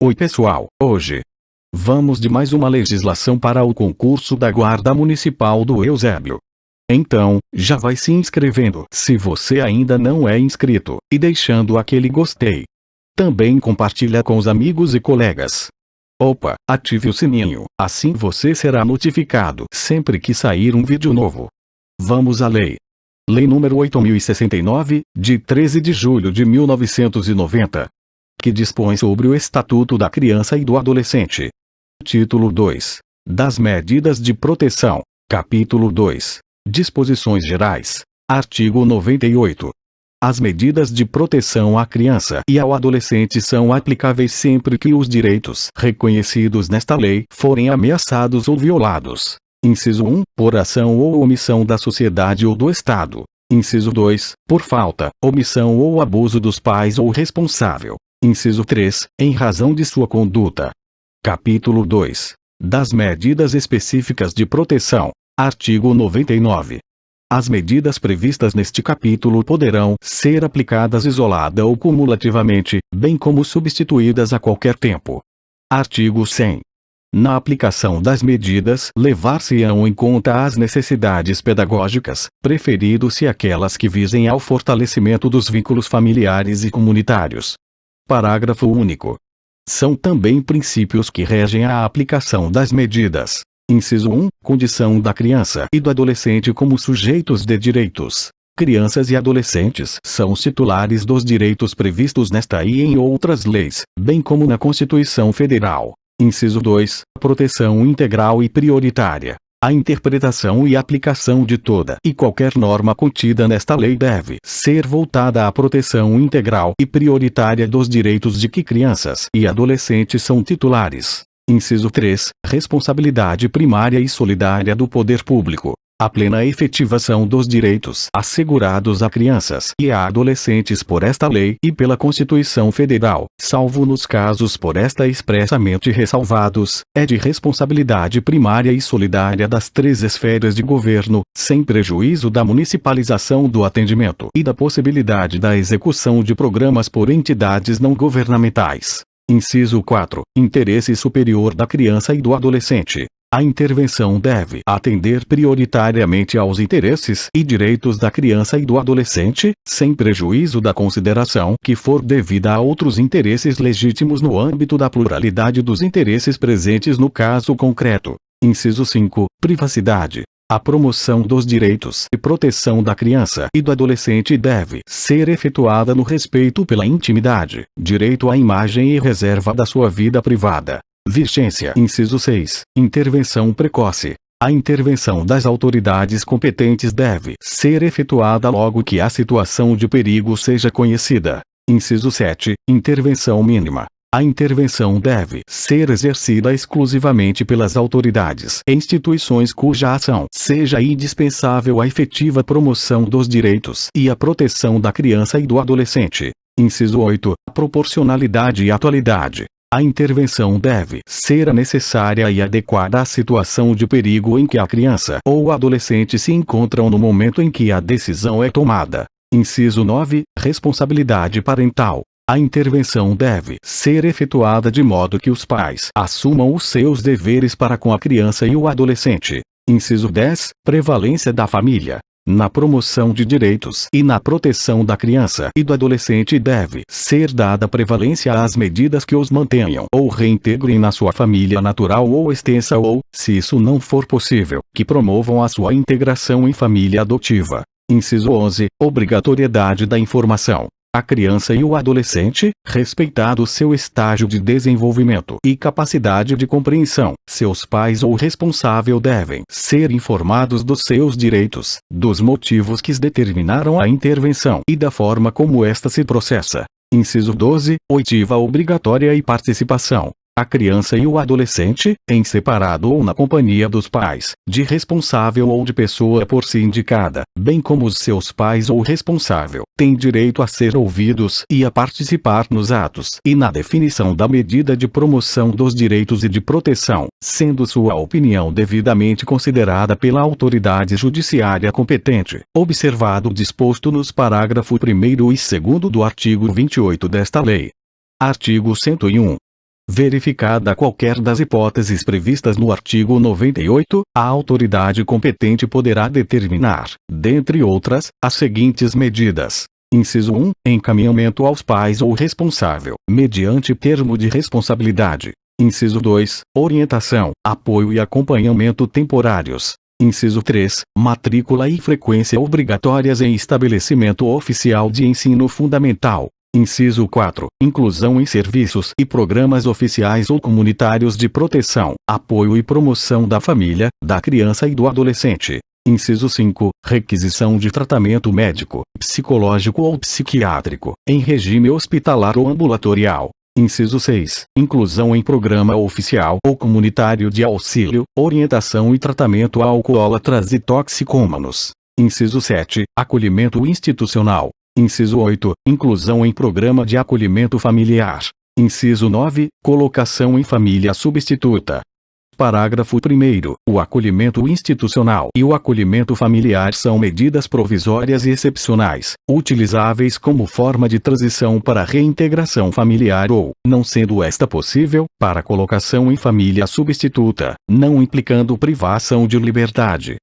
Oi pessoal, hoje vamos de mais uma legislação para o concurso da Guarda Municipal do Eusébio. Então, já vai se inscrevendo se você ainda não é inscrito, e deixando aquele gostei. Também compartilha com os amigos e colegas. Opa, ative o sininho, assim você será notificado sempre que sair um vídeo novo. Vamos à lei. Lei número 8.069, de 13 de julho de 1990. Que dispõe sobre o Estatuto da Criança e do Adolescente. Título 2. Das medidas de proteção. Capítulo 2. Disposições gerais. Artigo 98. As medidas de proteção à criança e ao adolescente são aplicáveis sempre que os direitos reconhecidos nesta lei forem ameaçados ou violados. Inciso 1. Por ação ou omissão da sociedade ou do Estado. Inciso 2. Por falta, omissão ou abuso dos pais ou responsável. Inciso 3. Em razão de sua conduta. Capítulo 2. Das medidas específicas de proteção. Artigo 99. As medidas previstas neste capítulo poderão ser aplicadas isolada ou cumulativamente, bem como substituídas a qualquer tempo. Artigo 100. Na aplicação das medidas, levar-se-ão em conta as necessidades pedagógicas, preferindo-se aquelas que visem ao fortalecimento dos vínculos familiares e comunitários. Parágrafo único. São também princípios que regem a aplicação das medidas. Inciso 1. Condição da criança e do adolescente como sujeitos de direitos. Crianças e adolescentes são os titulares dos direitos previstos nesta e em outras leis, bem como na Constituição Federal. Inciso 2. Proteção integral e prioritária. A interpretação e aplicação de toda e qualquer norma contida nesta lei deve ser voltada à proteção integral e prioritária dos direitos de que crianças e adolescentes são titulares. Inciso 3. Responsabilidade primária e solidária do poder público. A plena efetivação dos direitos assegurados a crianças e a adolescentes por esta lei e pela Constituição Federal, salvo nos casos por esta expressamente ressalvados, é de responsabilidade primária e solidária das três esferas de governo, sem prejuízo da municipalização do atendimento e da possibilidade da execução de programas por entidades não governamentais. Inciso 4. Interesse superior da criança e do adolescente. A intervenção deve atender prioritariamente aos interesses e direitos da criança e do adolescente, sem prejuízo da consideração que for devida a outros interesses legítimos no âmbito da pluralidade dos interesses presentes no caso concreto. Inciso 5. Privacidade. A promoção dos direitos e proteção da criança e do adolescente deve ser efetuada no respeito pela intimidade, direito à imagem e reserva da sua vida privada. Vigência. Inciso 6. Intervenção precoce. A intervenção das autoridades competentes deve ser efetuada logo que a situação de perigo seja conhecida. Inciso 7. Intervenção mínima. A intervenção deve ser exercida exclusivamente pelas autoridades e instituições cuja ação seja indispensável à efetiva promoção dos direitos e à proteção da criança e do adolescente. Inciso 8. Proporcionalidade e atualidade. A intervenção deve ser a necessária e adequada à situação de perigo em que a criança ou o adolescente se encontram no momento em que a decisão é tomada. Inciso 9. Responsabilidade parental. A intervenção deve ser efetuada de modo que os pais assumam os seus deveres para com a criança e o adolescente. Inciso 10. Prevalência da família. Na promoção de direitos e na proteção da criança e do adolescente deve ser dada prevalência às medidas que os mantenham ou reintegrem na sua família natural ou extensa ou, se isso não for possível, que promovam a sua integração em família adotiva. Inciso 11. Obrigatoriedade da informação. A criança e o adolescente, respeitado seu estágio de desenvolvimento e capacidade de compreensão, seus pais ou responsável devem ser informados dos seus direitos, dos motivos que determinaram a intervenção e da forma como esta se processa. Inciso 12. Oitiva obrigatória e participação. A criança e o adolescente, em separado ou na companhia dos pais, de responsável ou de pessoa por si indicada, bem como os seus pais ou responsável, têm direito a ser ouvidos e a participar nos atos e na definição da medida de promoção dos direitos e de proteção, sendo sua opinião devidamente considerada pela autoridade judiciária competente, observado o disposto nos parágrafo 1º e 2º do artigo 28 desta lei. Artigo 101. verificada qualquer das hipóteses previstas no artigo 98, a autoridade competente poderá determinar, dentre outras, as seguintes medidas. Inciso 1. Encaminhamento aos pais ou responsável, mediante termo de responsabilidade. Inciso 2. Orientação, apoio e acompanhamento temporários. Inciso 3. Matrícula e frequência obrigatórias em estabelecimento oficial de ensino fundamental. Inciso 4. Inclusão em serviços e programas oficiais ou comunitários de proteção, apoio e promoção da família, da criança e do adolescente. Inciso 5. Requisição de tratamento médico, psicológico ou psiquiátrico, em regime hospitalar ou ambulatorial. Inciso 6. Inclusão em programa oficial ou comunitário de auxílio, orientação e tratamento a alcoólatras e toxicômanos. Inciso 7. Acolhimento institucional. Inciso 8. Inclusão em programa de acolhimento familiar. Inciso 9. Colocação em família substituta. Parágrafo 1º. O acolhimento institucional e o acolhimento familiar são medidas provisórias e excepcionais, utilizáveis como forma de transição para reintegração familiar ou, não sendo esta possível, para colocação em família substituta, não implicando privação de liberdade.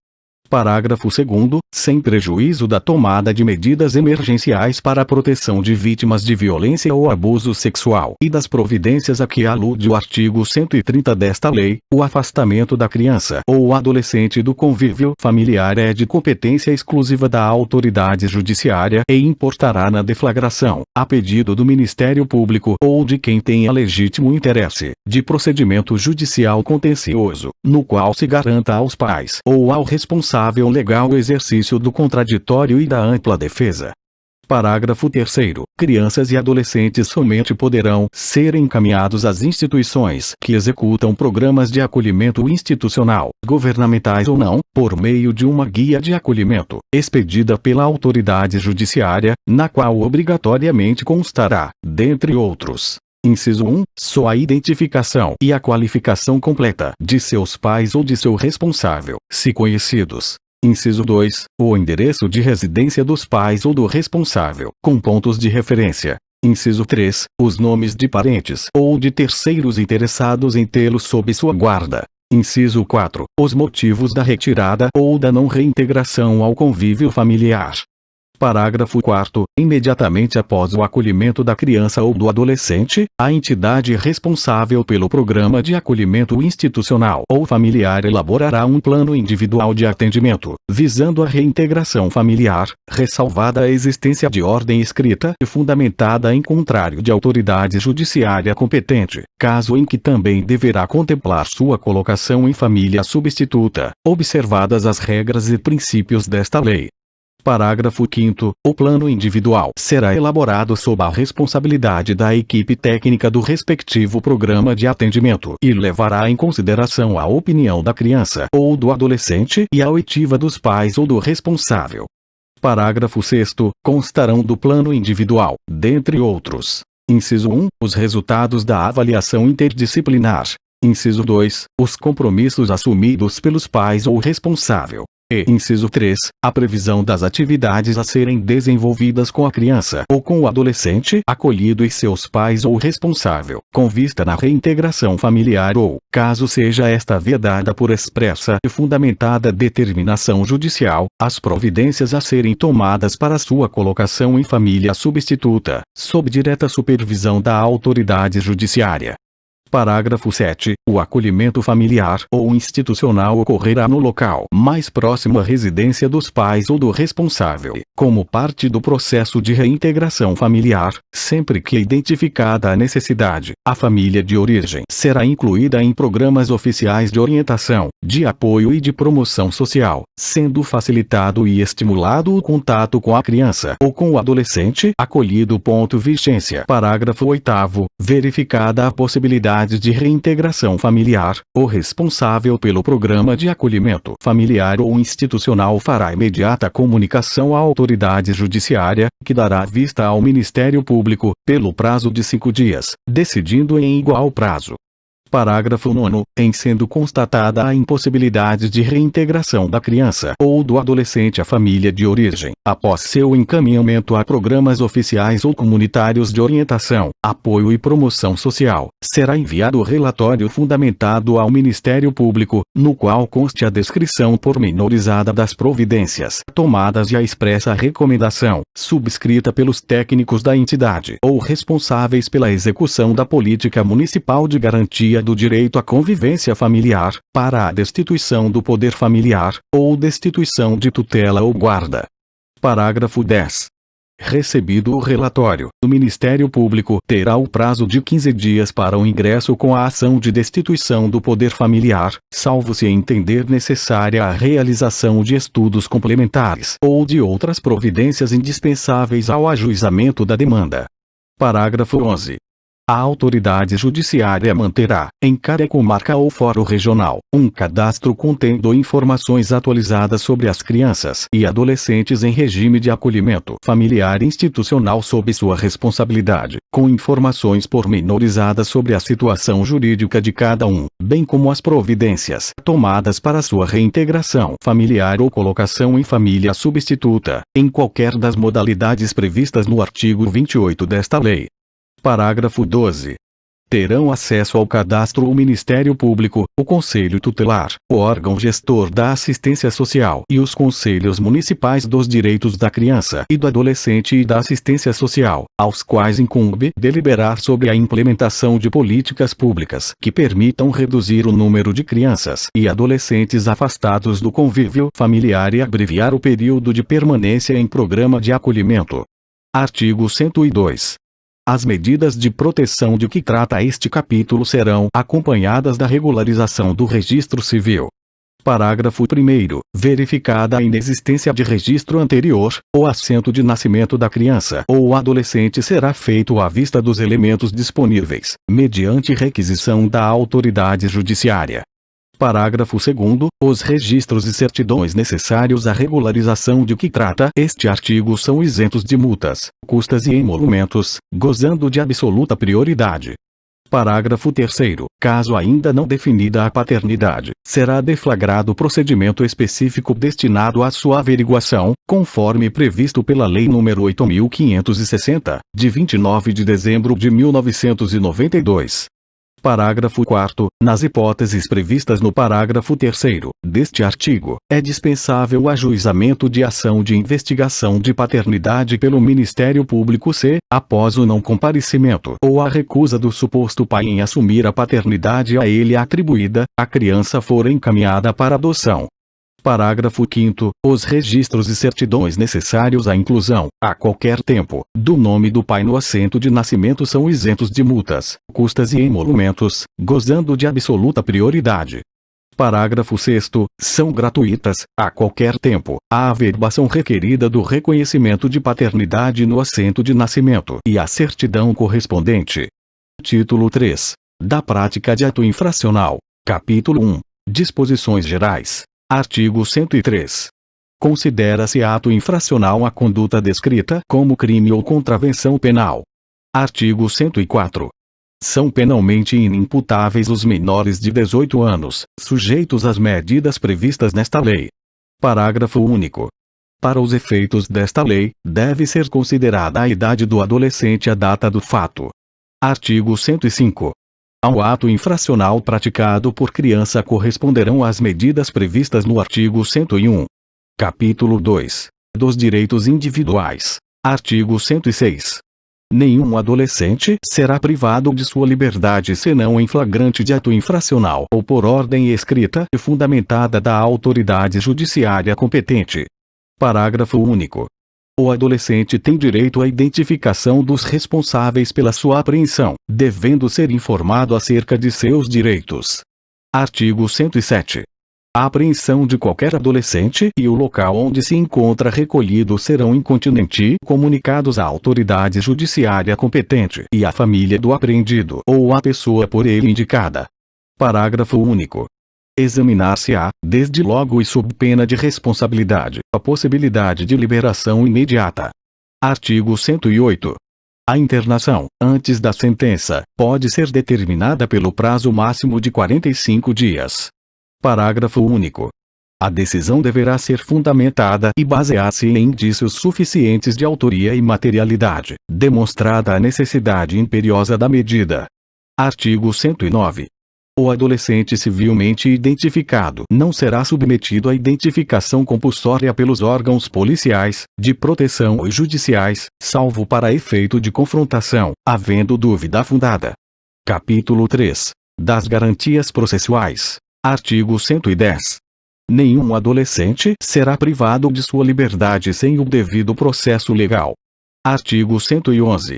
Parágrafo 2º. Sem prejuízo da tomada de medidas emergenciais para a proteção de vítimas de violência ou abuso sexual e das providências a que alude o artigo 130 desta lei, o afastamento da criança ou adolescente do convívio familiar é de competência exclusiva da autoridade judiciária e importará na deflagração, a pedido do Ministério Público ou de quem tenha legítimo interesse, de procedimento judicial contencioso, no qual se garanta aos pais ou ao responsável legal o exercício do contraditório e da ampla defesa. Parágrafo 3º. Crianças e adolescentes somente poderão ser encaminhados às instituições que executam programas de acolhimento institucional, governamentais ou não, por meio de uma guia de acolhimento, expedida pela autoridade judiciária, na qual obrigatoriamente constará, dentre outros, inciso 1, só a identificação e a qualificação completa de seus pais ou de seu responsável, se conhecidos. Inciso 2, o endereço de residência dos pais ou do responsável, com pontos de referência. Inciso 3, os nomes de parentes ou de terceiros interessados em tê-los sob sua guarda. Inciso 4, os motivos da retirada ou da não reintegração ao convívio familiar. Parágrafo 4º. Imediatamente após o acolhimento da criança ou do adolescente, a entidade responsável pelo programa de acolhimento institucional ou familiar elaborará um plano individual de atendimento, visando a reintegração familiar, ressalvada a existência de ordem escrita e fundamentada em contrário de autoridade judiciária competente, caso em que também deverá contemplar sua colocação em família substituta, observadas as regras e princípios desta lei. Parágrafo 5º. O plano individual será elaborado sob a responsabilidade da equipe técnica do respectivo programa de atendimento e levará em consideração a opinião da criança ou do adolescente e a oitiva dos pais ou do responsável. Parágrafo 6º. Constarão do plano individual, dentre outros: inciso 1, os resultados da avaliação interdisciplinar. Inciso 2, os compromissos assumidos pelos pais ou responsável. E, inciso 3, a previsão das atividades a serem desenvolvidas com a criança ou com o adolescente acolhido e seus pais ou responsável, com vista na reintegração familiar ou, caso seja esta vedada por expressa e fundamentada determinação judicial, as providências a serem tomadas para sua colocação em família substituta, sob direta supervisão da autoridade judiciária. Parágrafo 7. O acolhimento familiar ou institucional ocorrerá no local mais próximo à residência dos pais ou do responsável, como parte do processo de reintegração familiar, sempre que identificada a necessidade. A família de origem será incluída em programas oficiais de orientação, de apoio e de promoção social, sendo facilitado e estimulado o contato com a criança ou com o adolescente acolhido. Vigência. Parágrafo 8º. Verificada a possibilidade de reintegração familiar, o responsável pelo programa de acolhimento familiar ou institucional fará imediata comunicação à autoridade judiciária, que dará vista ao Ministério Público, pelo prazo de 5 dias, decidindo em igual prazo. Parágrafo 9º. Em sendo constatada a impossibilidade de reintegração da criança ou do adolescente à família de origem, após seu encaminhamento a programas oficiais ou comunitários de orientação, apoio e promoção social, será enviado relatório fundamentado ao Ministério Público, no qual conste a descrição pormenorizada das providências tomadas e a expressa recomendação, subscrita pelos técnicos da entidade ou responsáveis pela execução da política municipal de garantia do direito à convivência familiar, para a destituição do poder familiar, ou destituição de tutela ou guarda. Parágrafo 10. Recebido o relatório, o Ministério Público terá o prazo de 15 dias para o ingresso com a ação de destituição do poder familiar, salvo se entender necessária a realização de estudos complementares ou de outras providências indispensáveis ao ajuizamento da demanda. Parágrafo 11. A autoridade judiciária manterá, em cada comarca ou fórum regional, um cadastro contendo informações atualizadas sobre as crianças e adolescentes em regime de acolhimento familiar institucional sob sua responsabilidade, com informações pormenorizadas sobre a situação jurídica de cada um, bem como as providências tomadas para sua reintegração familiar ou colocação em família substituta, em qualquer das modalidades previstas no artigo 28 desta lei. Parágrafo 12. Terão acesso ao cadastro o Ministério Público, o Conselho Tutelar, o órgão gestor da assistência social e os conselhos municipais dos direitos da criança e do adolescente e da assistência social, aos quais incumbe deliberar sobre a implementação de políticas públicas que permitam reduzir o número de crianças e adolescentes afastados do convívio familiar e abreviar o período de permanência em programa de acolhimento. Artigo 102. As medidas de proteção de que trata este capítulo serão acompanhadas da regularização do registro civil. Parágrafo 1º. Verificada a inexistência de registro anterior, o assento de nascimento da criança ou adolescente será feito à vista dos elementos disponíveis, mediante requisição da autoridade judiciária. Parágrafo 2º. Os registros e certidões necessários à regularização de que trata este artigo são isentos de multas, custas e emolumentos, gozando de absoluta prioridade. Parágrafo 3º. Caso ainda não definida a paternidade, será deflagrado procedimento específico destinado à sua averiguação, conforme previsto pela Lei nº 8.560, de 29 de dezembro de 1992. Parágrafo 4º. Nas hipóteses previstas no parágrafo 3º deste artigo, é dispensável o ajuizamento de ação de investigação de paternidade pelo Ministério Público se, após o não comparecimento ou a recusa do suposto pai em assumir a paternidade a ele atribuída, a criança for encaminhada para adoção. Parágrafo 5º. Os registros e certidões necessários à inclusão, a qualquer tempo, do nome do pai no assento de nascimento são isentos de multas, custas e emolumentos, gozando de absoluta prioridade. Parágrafo 6º. São gratuitas, a qualquer tempo, a averbação requerida do reconhecimento de paternidade no assento de nascimento e a certidão correspondente. Título 3. Da prática de ato infracional. Capítulo 1. Disposições gerais. Artigo 103. Considera-se ato infracional a conduta descrita como crime ou contravenção penal. Artigo 104. São penalmente inimputáveis os menores de 18 anos, sujeitos às medidas previstas nesta lei. Parágrafo único. Para os efeitos desta lei, deve ser considerada a idade do adolescente à data do fato. Artigo 105. Ao ato infracional praticado por criança corresponderão as medidas previstas no artigo 101. Capítulo 2. Dos direitos individuais. Artigo 106. Nenhum adolescente será privado de sua liberdade senão em flagrante de ato infracional ou por ordem escrita e fundamentada da autoridade judiciária competente. Parágrafo único. O adolescente tem direito à identificação dos responsáveis pela sua apreensão, devendo ser informado acerca de seus direitos. Artigo 107. A apreensão de qualquer adolescente e o local onde se encontra recolhido serão incontinenti comunicados à autoridade judiciária competente e à família do apreendido ou à pessoa por ele indicada. Parágrafo único. Examinar-se-á, desde logo e sob pena de responsabilidade, a possibilidade de liberação imediata. Artigo 108. A internação, antes da sentença, pode ser determinada pelo prazo máximo de 45 dias. Parágrafo único. A decisão deverá ser fundamentada e basear-se em indícios suficientes de autoria e materialidade, demonstrada a necessidade imperiosa da medida. Artigo 109. O adolescente civilmente identificado não será submetido à identificação compulsória pelos órgãos policiais, de proteção e judiciais, salvo para efeito de confrontação, havendo dúvida fundada. Capítulo 3. Das garantias processuais. Artigo 110. Nenhum adolescente será privado de sua liberdade sem o devido processo legal. Artigo 111.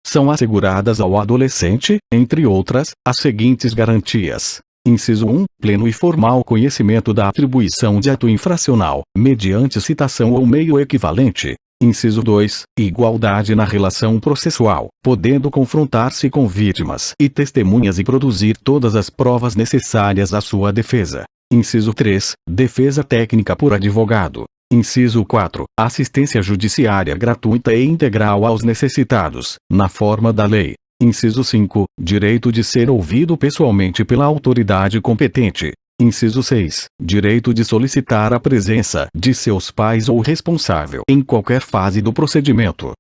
São asseguradas ao adolescente, entre outras, as seguintes garantias. Inciso 1. Pleno e formal conhecimento da atribuição de ato infracional, mediante citação ou meio equivalente. Inciso 2. Igualdade na relação processual, podendo confrontar-se com vítimas e testemunhas e produzir todas as provas necessárias à sua defesa. Inciso 3. Defesa técnica por advogado. Inciso 4. Assistência judiciária gratuita e integral aos necessitados, na forma da lei. Inciso 5. Direito de ser ouvido pessoalmente pela autoridade competente. Inciso 6. Direito de solicitar a presença de seus pais ou responsável em qualquer fase do procedimento.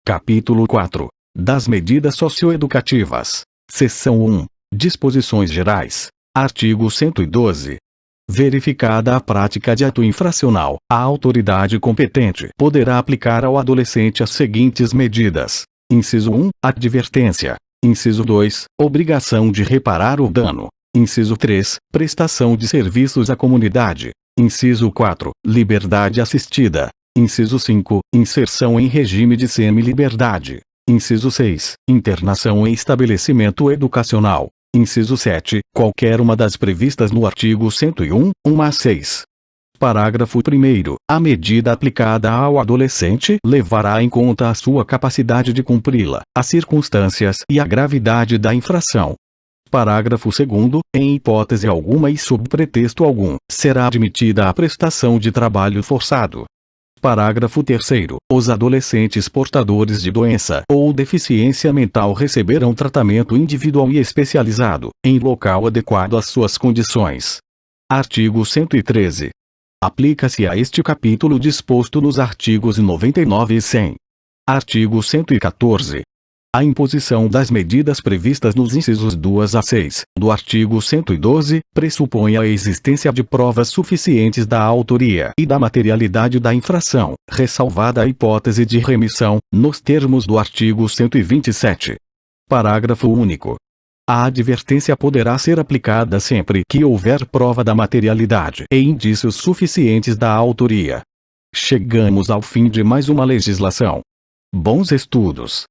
Capítulo 4. Das medidas socioeducativas. Seção 1. Disposições gerais. Artigo 112. Verificada a prática de ato infracional, a autoridade competente poderá aplicar ao adolescente as seguintes medidas. Inciso 1. Advertência. Inciso 2. Obrigação de reparar o dano. Inciso 3. Prestação de serviços à comunidade. Inciso 4. Liberdade assistida. Inciso 5. Inserção em regime de semi-liberdade. Inciso 6. Internação em estabelecimento educacional. Inciso 7. Qualquer uma das previstas no artigo 101, 1 a 6. Parágrafo 1º. A medida aplicada ao adolescente levará em conta a sua capacidade de cumpri-la, as circunstâncias e a gravidade da infração. Parágrafo 2º. Em hipótese alguma e sob pretexto algum, será admitida a prestação de trabalho forçado. Parágrafo 3º. Os adolescentes portadores de doença ou deficiência mental receberão tratamento individual e especializado, em local adequado às suas condições. Artigo 113. Aplica-se a este capítulo disposto nos artigos 99 e 100. Artigo 114. A imposição das medidas previstas nos incisos 2 a 6, do artigo 112, pressupõe a existência de provas suficientes da autoria e da materialidade da infração, ressalvada a hipótese de remissão, nos termos do artigo 127. Parágrafo único. A advertência poderá ser aplicada sempre que houver prova da materialidade e indícios suficientes da autoria. Chegamos ao fim de mais uma legislação. Bons estudos!